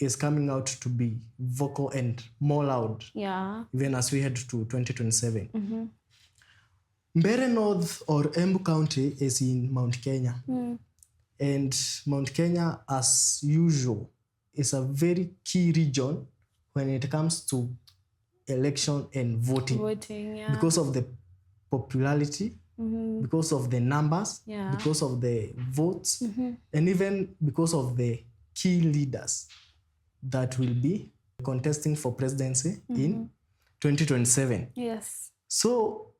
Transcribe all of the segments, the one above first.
is coming out to be vocal and more loud. Yeah. Even as we head to 2027. Mbeere North or Embu County is in Mount Kenya. And Mount Kenya, as usual, is a very key region when it comes to election and voting. Because of the popularity, because of the numbers, because of the votes, and even because of the key leaders that will be contesting for presidency in 2027. Yes. So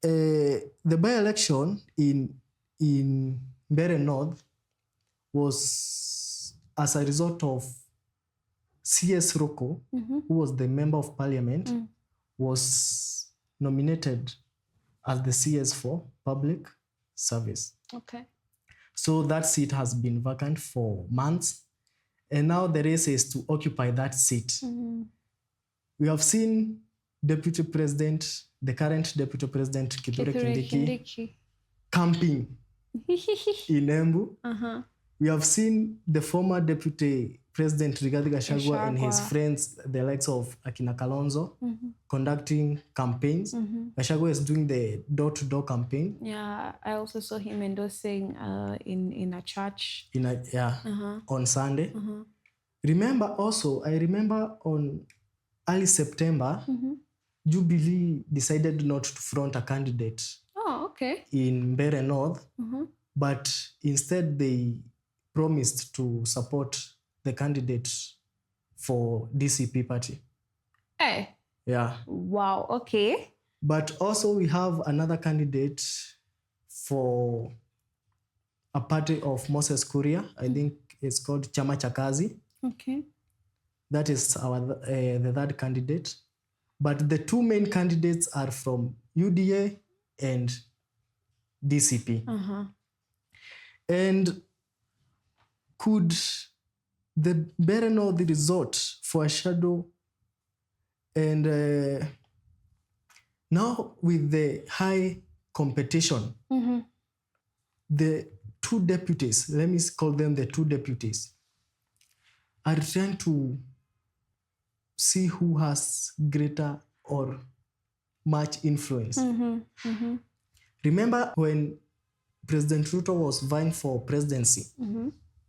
the by-election in Mbeere North was as a result of CS Ruto, who was the member of parliament, was nominated as the CS for public service. Okay. So that seat has been vacant for months. And now the race is to occupy that seat. We have seen the current Deputy President Kithure Kindiki camping in Embu. We have seen the former Deputy President Rigathi Gachagua and his friends, the likes of 𝐋𝐤𝐭𝐦𝐮𝐬, conducting campaigns. Gachagua is doing the door-to-door campaign. Yeah, I also saw him endorsing in a church. On Sunday. I remember on early September, Jubilee decided not to front a candidate in Mbeere North, but instead they promised to support the candidate for DCP party. Hey. Yeah. Wow, okay. But also we have another candidate for a party of Moses Kuria. I think it's called Chama cha Kazi. Okay. That is the third candidate. But the two main candidates are from UDA and DCP. And could the Mbeere North resort for a shadow? And now with the high competition, the two deputies, let me call them the two deputies, are trying to see who has greater or much influence. Remember when President Ruto was vying for presidency,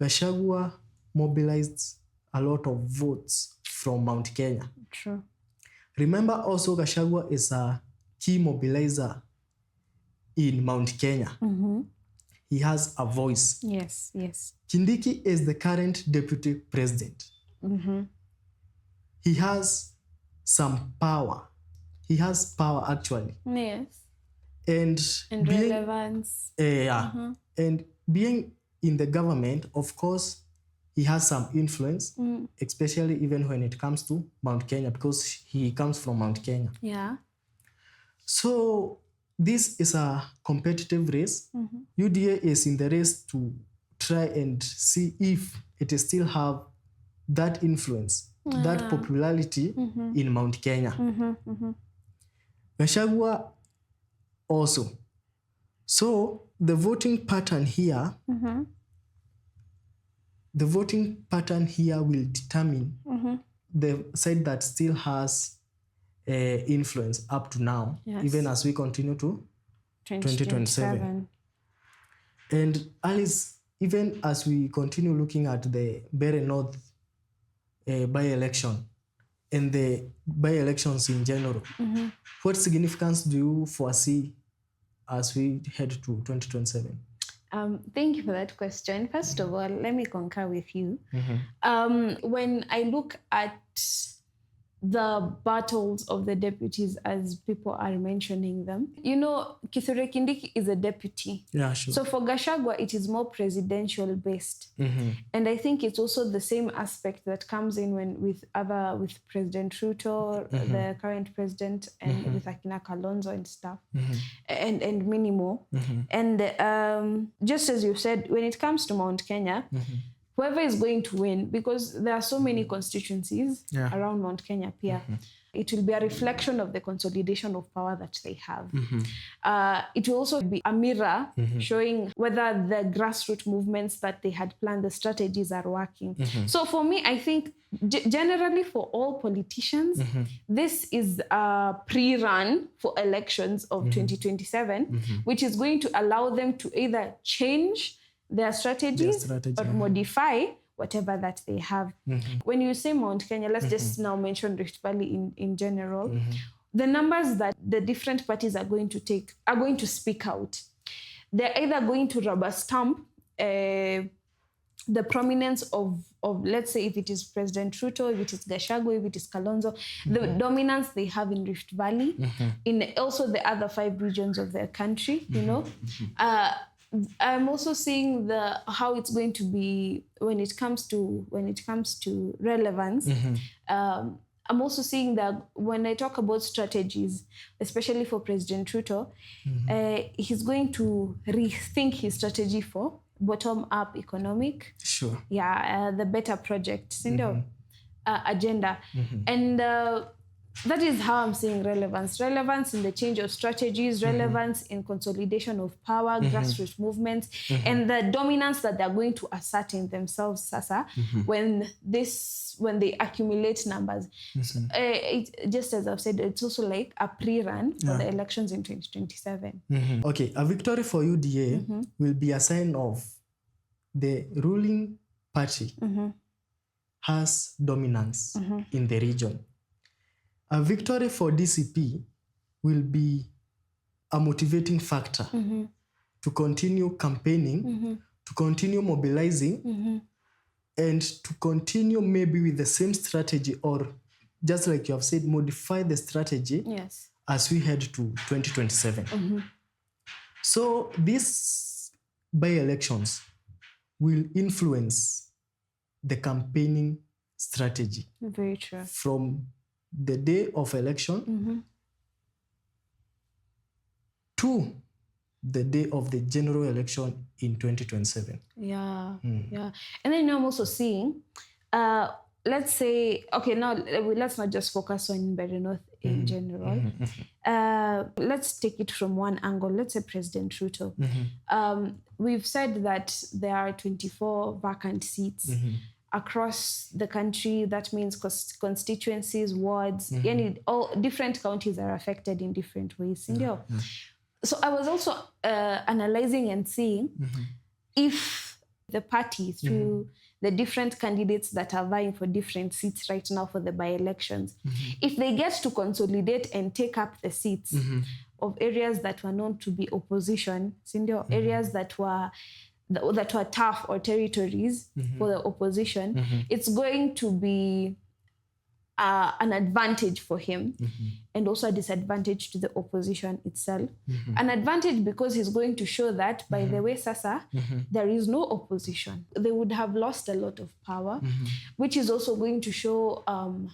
Gachagua mobilized a lot of votes from Mount Kenya. True. Remember also Gachagua is a key mobilizer in Mount Kenya. He has a voice. Yes. Kindiki is the current deputy president. He has some power. He has power actually. Yes. And being, relevance. And being in the government, of course, he has some influence, especially even when it comes to Mount Kenya, because he comes from Mount Kenya. Yeah. So this is a competitive race. UDA is in the race to try and see if it still have that influence, that popularity in Mount Kenya. Gachagua also. So the voting pattern here, will determine the side that still has influence up to now, even as we continue to 2027. And Alice, even as we continue looking at the Mbeere North by-election and the by-elections in general, what significance do you foresee as we head to 2027? Thank you for that question. First of all, let me concur with you. When I look at the battles of the deputies as people are mentioning them, you know, Kithure Kindiki is a deputy. Yeah, sure. So for Gachagua, it is more presidential based. And I think it's also the same aspect that comes in when with President Ruto, the current president, and with 𝐋𝐤𝐭𝐦𝐮𝐬 and stuff, and many more. And just as you said, when it comes to Mount Kenya, whoever is going to win, because there are so many constituencies around Mount Kenya Pia, it will be a reflection of the consolidation of power that they have. It will also be a mirror showing whether the grassroots movements that they had planned, the strategies are working. So for me, I think generally for all politicians, this is a pre-run for elections of 2027, which is going to allow them to either change their strategies or modify whatever that they have. When you say Mount Kenya, let's just now mention Rift Valley in general. The numbers that the different parties are going to take are going to speak out. They're either going to rubber stamp the prominence of, let's say, if it is President Ruto, if it is Gachagua, if it is Kalonzo, the dominance they have in Rift Valley, in also the other 5 regions of their country, you know. I'm also seeing how it's going to be when it comes to relevance. I'm also seeing that when I talk about strategies, especially for President Ruto, he's going to rethink his strategy for bottom-up economic, the better project, agenda, and that is how I'm seeing relevance. Relevance in the change of strategies, relevance in consolidation of power, grassroots movements, and the dominance that they're going to assert in themselves, Sasa, when they accumulate numbers. Just as I've said, it's also like a pre-run for the elections in 2027. Okay, a victory for UDA will be a sign of the ruling party has dominance in the region. A victory for DCP will be a motivating factor to continue campaigning, to continue mobilizing, and to continue maybe with the same strategy, or just like you have said, modify the strategy as we head to 2027. So these by-elections will influence the campaigning strategy. Very true. From the day of election to the day of the general election in 2027. And then I'm also seeing, let's say, okay, now let's not just focus on Mbeere North in general. Let's take it from one angle. Let's say President Ruto. We've said that there are 24 vacant seats across the country. That means constituencies, wards, all different counties are affected in different ways. So I was also analyzing and seeing if the party, through the different candidates that are vying for different seats right now for the by-elections, if they get to consolidate and take up the seats of areas that were known to be opposition, areas that were tough, or territories for the opposition, it's going to be an advantage for him and also a disadvantage to the opposition itself. An advantage because he's going to show that, by the way, Sasa, there is no opposition. They would have lost a lot of power, which is also going to show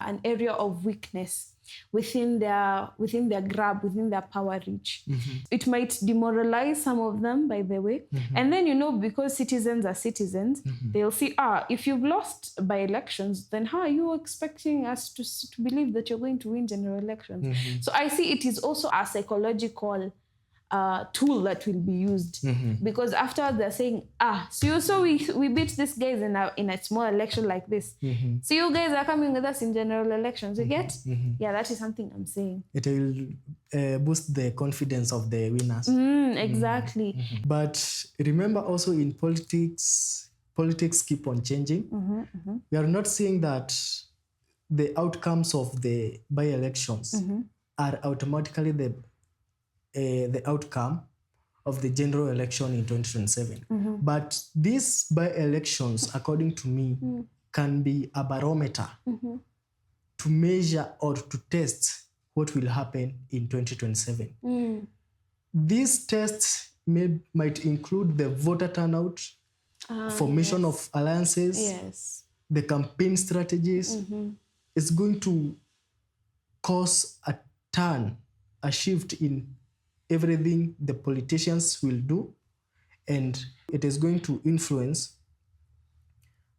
an area of weakness within their grab, within their power reach. It might demoralize some of them, by the way. And then, because citizens are citizens, they'll see, if you've lost by elections, then how are you expecting us to believe that you're going to win general elections? So I see it is also a psychological tool that will be used, because after they're saying, so we beat these guys in a small election like this, so you guys are coming with us in general elections, you get? That is something I'm saying. It will boost the confidence of the winners. Exactly. But remember also, in politics keep on changing. We are not saying that the outcomes of the by-elections are automatically the outcome of the general election in 2027. But these by-elections, according to me, can be a barometer to measure or to test what will happen in 2027. These tests might include the voter turnout, formation of alliances, the campaign strategies. It's going to cause a shift in everything the politicians will do, and it is going to influence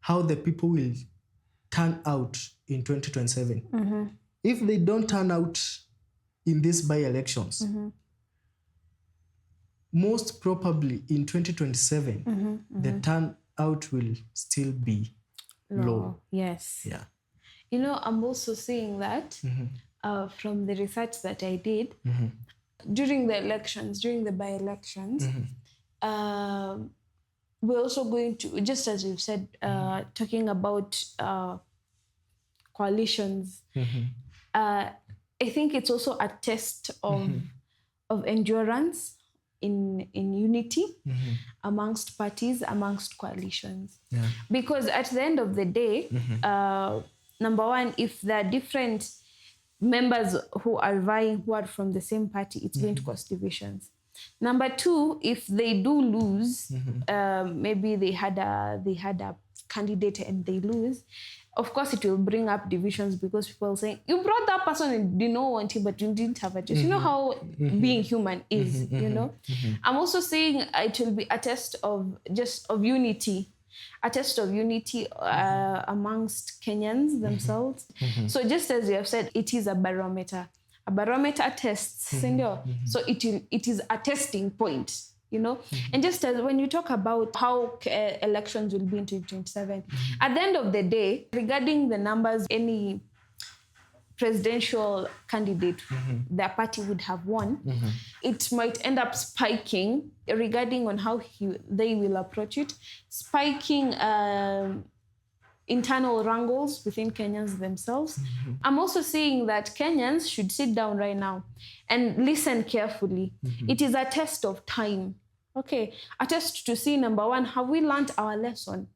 how the people will turn out in 2027. If they don't turn out in these by-elections, most probably in 2027, the turnout will still be low. Yes. Yeah. You know, I'm also seeing that from the research that I did during the elections, during the by-elections, we're also going to, just as you've said, talking about coalitions. I think it's also a test of endurance in unity amongst parties, amongst coalitions. Yeah. Because at the end of the day, number one, if there are different members who are vying, who are from the same party, it's going to cause divisions. Number two, if they do lose, maybe they had a candidate and they lose, of course it will bring up divisions because people are saying, you brought that person and did not want him, but you didn't have a choice. You know how being human is, you know? I'm also saying it will be a test of unity, a test of unity amongst Kenyans themselves. So just as you have said, it is a barometer. A barometer tests, so it is a testing point, you know. And just as when you talk about how elections will be in 2027, at the end of the day, regarding the numbers, any presidential candidate their party would have won, it might end up spiking regarding on how they will approach it, spiking internal wrangles within Kenyans themselves. I'm also saying that Kenyans should sit down right now and listen carefully. It is a test of time, okay? A test to see, number one, have we learned our lesson?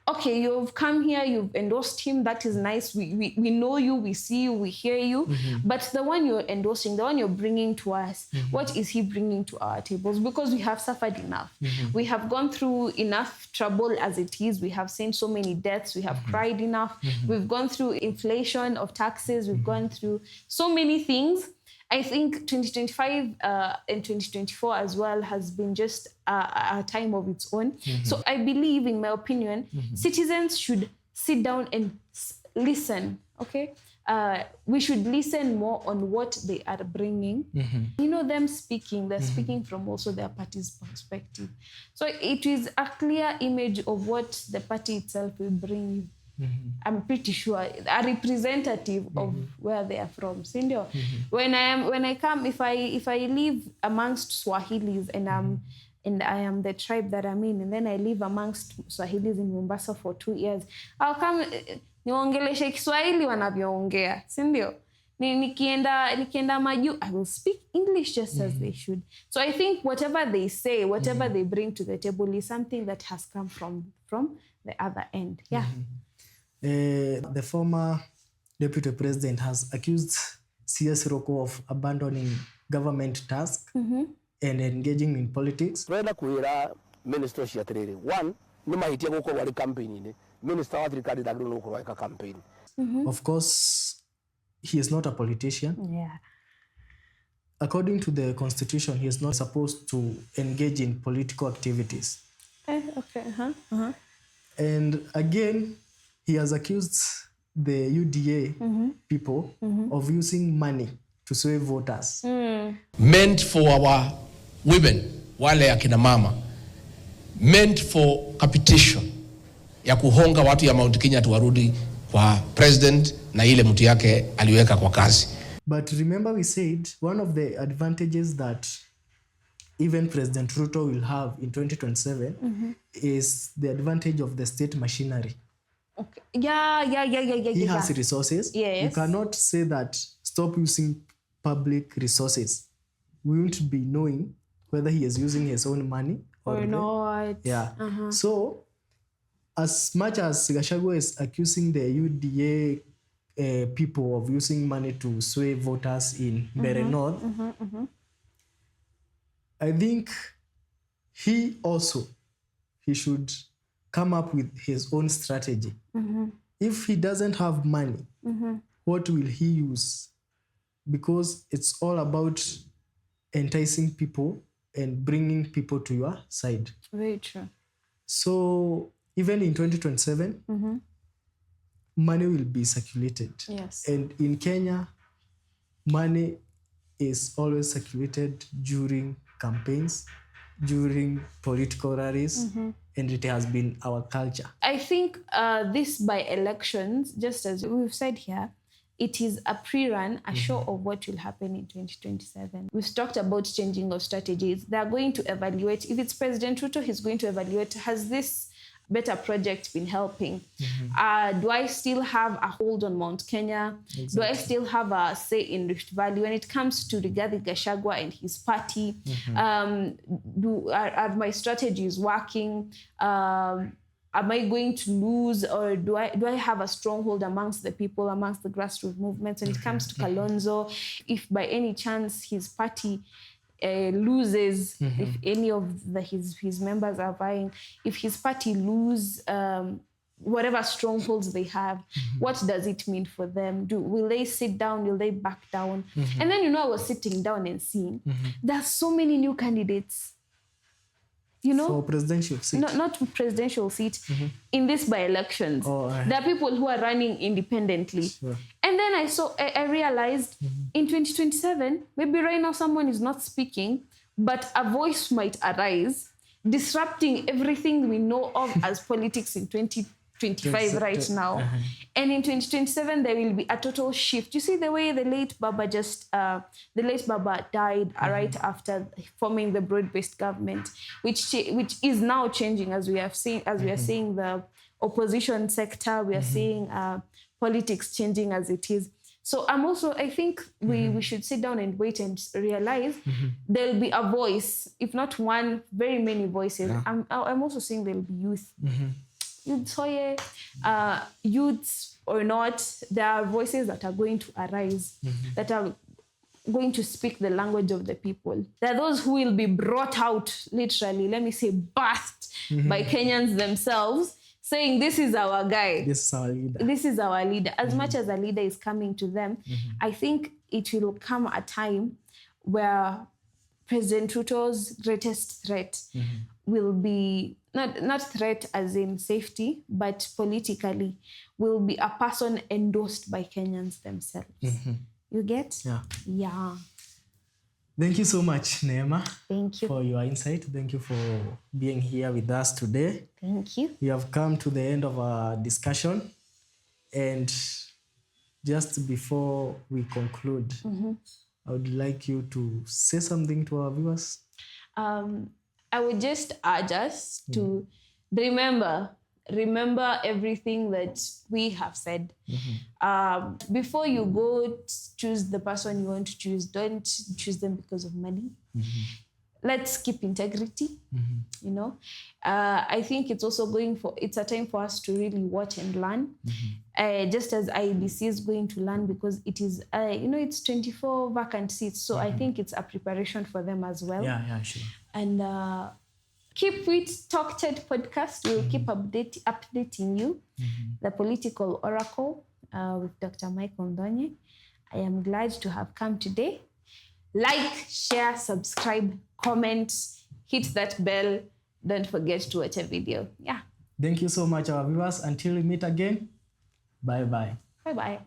Okay, you've come here, you've endorsed him, that is nice. We know you, we see you, we hear you. But the one you're endorsing, the one you're bringing to us, what is he bringing to our tables? Because we have suffered enough. We have gone through enough trouble as it is. We have seen so many deaths. We have cried enough. We've gone through inflation of taxes. We've gone through so many things. I think 2025 and 2024 as well has been just a time of its own. So I believe, in my opinion, citizens should sit down and listen, okay? We should listen more on what they are bringing. You know, them speaking, they're speaking from also their party's perspective. So it is a clear image of what the party itself will bring you. I'm pretty sure a representative of where they are from. Sindio? When I come, if I live amongst Swahilis and I am the tribe that I'm in, and then I live amongst Swahilis in Mombasa for 2 years, I'll come niongeleshe Kiswahili wanavyoongea, sindio? Nikienda maju, I will speak English just as they should. So I think whatever they say, whatever they bring to the table is something that has come from the other end. Yeah. The former Deputy President has accused CS Roko of abandoning government tasks and engaging in politics. Twenda kuira minister cia tiriri. One, ni mahitia gukorwo ari campaign ni. Minister wa thirikari ndagĩrĩirwo gukorwo eka campaign. Of course, he is not a politician. Yeah. According to the constitution, he is not supposed to engage in political activities. Okay. And again, he has accused the UDA people of using money to sway voters. Meant for our women, wale akina mama. Meant for capitation. Ya kuhonga watu ya Mount Kenya tuwarudi kwa president na ile mtu yake aliweka kwa kazi. But remember we said one of the advantages that even President Ruto will have in 2027 is the advantage of the state machinery. Okay. Yeah. He has resources. Yes. You cannot say that stop using public resources. We won't be knowing whether he is using his own money or not. Yeah. So, as much as Gachagua is accusing the UDA people of using money to sway voters in Mbeere North, I think he should come up with his own strategy. If he doesn't have money, what will he use? Because it's all about enticing people and bringing people to your side. Very true. So even in 2027, money will be circulated. Yes. And in Kenya, money is always circulated during campaigns, during political rallies, and it has been our culture. I think this by-elections, just as we've said here, it is a pre-run, a show of what will happen in 2027. We've talked about changing of strategies. They are going to evaluate. If it's President Ruto, he's going to evaluate, has this better project been helping? Do I still have a hold on Mount Kenya? Exactly. Do I still have a say in Rift Valley? When it comes to Rigathi Gachagua and his party, are my strategies working? Am I going to lose, or do I have a stronghold amongst the people, amongst the grassroots movements? When it comes to Kalonzo, if by any chance his party loses, if any of his members are vying, if his party lose whatever strongholds they have, what does it mean for them? Will they sit down? Will they back down? And then, I was sitting down and seeing there are so many new candidates. For presidential seat. Not presidential seat, in this by-elections. There are people who are running independently. Sure. And then I realized in 2027, maybe right now someone is not speaking, but a voice might arise, disrupting everything we know of as politics in 2025 right now. And in 2027, there will be a total shift. You see the way the late Baba died right after forming the broad-based government, which is now changing, as we have seen, as we are seeing the opposition sector, we are seeing politics changing as it is. So I think we should sit down and wait and realize there'll be a voice, if not one, very many voices. Yeah. I'm also seeing there'll be youth. Youths or not, there are voices that are going to arise, that are going to speak the language of the people. There are those who will be brought out, literally, let me say, birthed by Kenyans themselves, saying, this is our guy. This is our leader. This is our leader. As much as a leader is coming to them, I think it will come a time where President Ruto's greatest threat will be, not threat as in safety, but politically, will be a person endorsed by Kenyans themselves. You get? Yeah. Thank you so much, Neema. Thank you. For your insight. Thank you for being here with us today. Thank you. We have come to the end of our discussion. And just before we conclude, I would like you to say something to our viewers. I would just urge us to remember everything that we have said. Before you go choose the person you want to choose, don't choose them because of money. Let's keep integrity. I think it's also it's a time for us to really watch and learn. Just as IEBC is going to learn, because it is, it's 24 vacant seats. So I think it's a preparation for them as well. Yeah, sure. And keep with Talk TED podcast. We'll keep updating you. The Political Oracle with Dr. Michael Ndonye. I am glad to have come today. Like, share, subscribe, comment, hit that bell. Don't forget to watch a video. Yeah. Thank you so much, our viewers. Until we meet again, bye-bye. Bye-bye.